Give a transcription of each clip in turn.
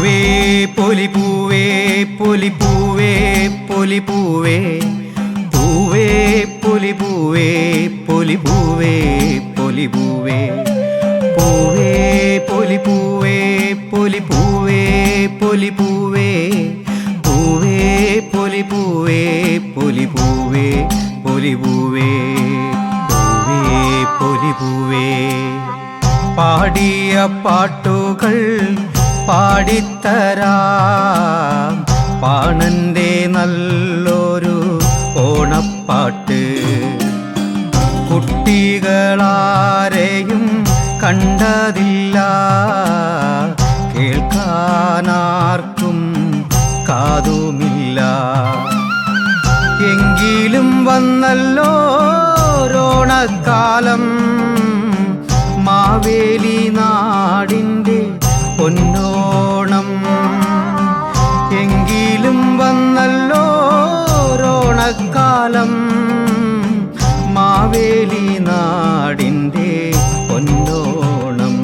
പൊലിപ്പൂവേ പൊലിപ്പൂവേ പൊലിപ്പൂവേ പൂവേ പൊലിപ്പൂവേ പൊലിപ്പൂവേ പൊലിപ്പൂവേ പൂവേ പൊലിപ്പൂവേ പൊലിപ്പൂവേ പൊലിപ്പൂവേ പൂവേ പൊലിപ്പൂവേ പൊലിപ്പൂവേ പൊലിപ്പൂവേ പൂവേ പൊലിപ്പൂവേ പാടിയ പാട്ടുകൾ പാടിത്തരാം പാണന്റെ നല്ലൊരു ഓണപ്പാട്ട് കുട്ടികളാരെയും കണ്ടതില്ല കേൾക്കാനാർക്കും കാതുമില്ല എങ്കിലും വന്നല്ലോ ഓണക്കാലം മാവേലി നാടിൻ്റെ പൊന്നോണം എങ്കിലും വന്നല്ലോ ഓണക്കാലം മാവേലി നാടിൻ്റെ പൊന്നോണം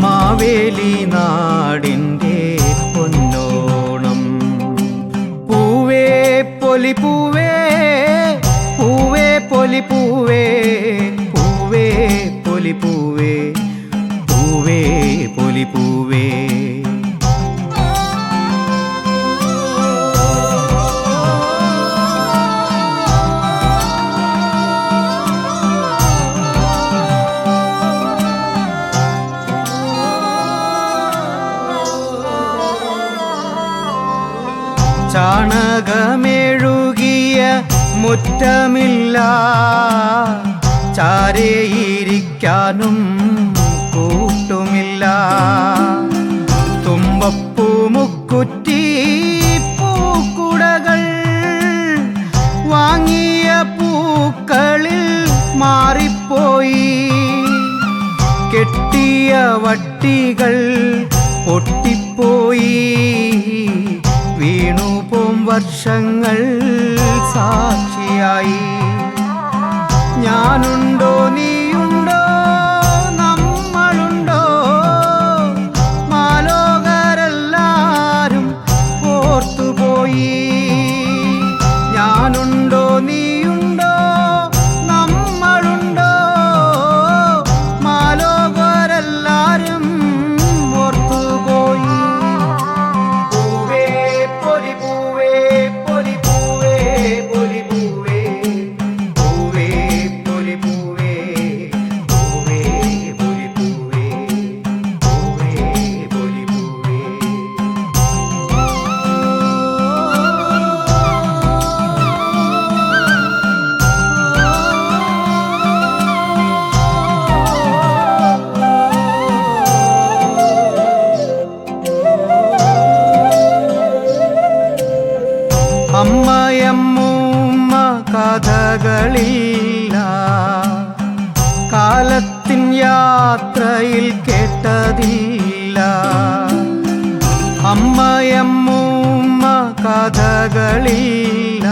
മാവേലി നാടിൻ്റെ പൊന്നോണം പൂവേ പൊലിപ്പൂവേ പൂവേ പൊലിപ്പൂവേ പൂവേ പൊലിപ്പൂവേ പൂവേ പൊലിപ്പൂവേ ചാണകമെഴുകിയ മുറ്റമില്ല ചാരയിരിക്കാനും കൂട്ടുമില്ല തുമ്പപ്പൂ മുക്കുറ്റി പൂക്കുടകൾ വാങ്ങിയ പൂക്കളിൽ മാറിപ്പോയി കെട്ടിയ വട്ടികൾ പൊട്ടിപ്പോയി വീണുപോം വർഷങ്ങൾ സാക്ഷിയായി ഞാനുണ്ടോ നീയുണ്ടോ നമ്മളുണ്ടോ മാലോകരെല്ലാരും ഓർത്തുപോയി ഞാനുണ്ടോ നീയുണ്ടോ നമ്മളുണ്ടോ മാലോകരെല്ലാരും ഓർത്തുപോയി പൂവേ പൊലിപ്പൂവേ പൊലിപ്പൂവേ പൊലിപ്പൂവേ പൂവേ പൊലിപ്പൂവേ പൂവേ പൊലിപ്പൂവേ പൂവേ പൊലിപ്പൂവേ അമ്മയമ്മൂമ്മ കഥകളില്ല കാലത്തിൻ യാത്രയിൽ കേട്ടതില്ല അമ്മയമ്മൂമ്മ കഥകളില്ല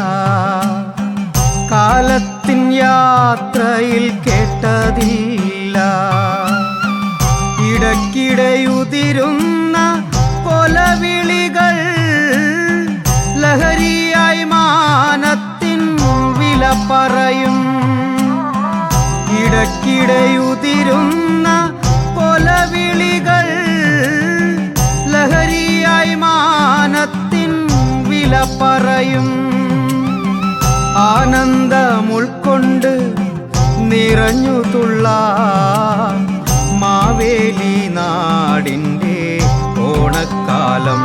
കാലത്തിൻ യാത്രയിൽ കേട്ടതില്ല ഇടയ്ക്കിടെയുതിരുന്ന കൊലവിളികൾ ലഹരിയായി മാനത്തിൻ വില പറയും ഇടയ്ക്കിടെയുതിരുന്ന കൊലവിളികൾ ലഹരിയായി മാനത്തിൻ വില പറയും ആനന്ദം ഉൾക്കൊണ്ട് നിറഞ്ഞു തുള്ളാൻ മാവേലി നാടിൻ്റെ ഓണക്കാലം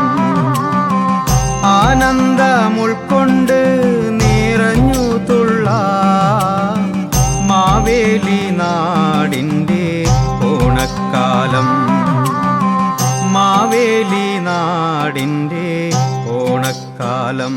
ആനന്ദം ഉൾക്കൊണ്ട് നിറഞ്ഞു തുള്ളാൻ മാവേലി നാടിൻ്റെ ഓണക്കാലം മാവേലി നാടിൻ്റെ ഓണക്കാലം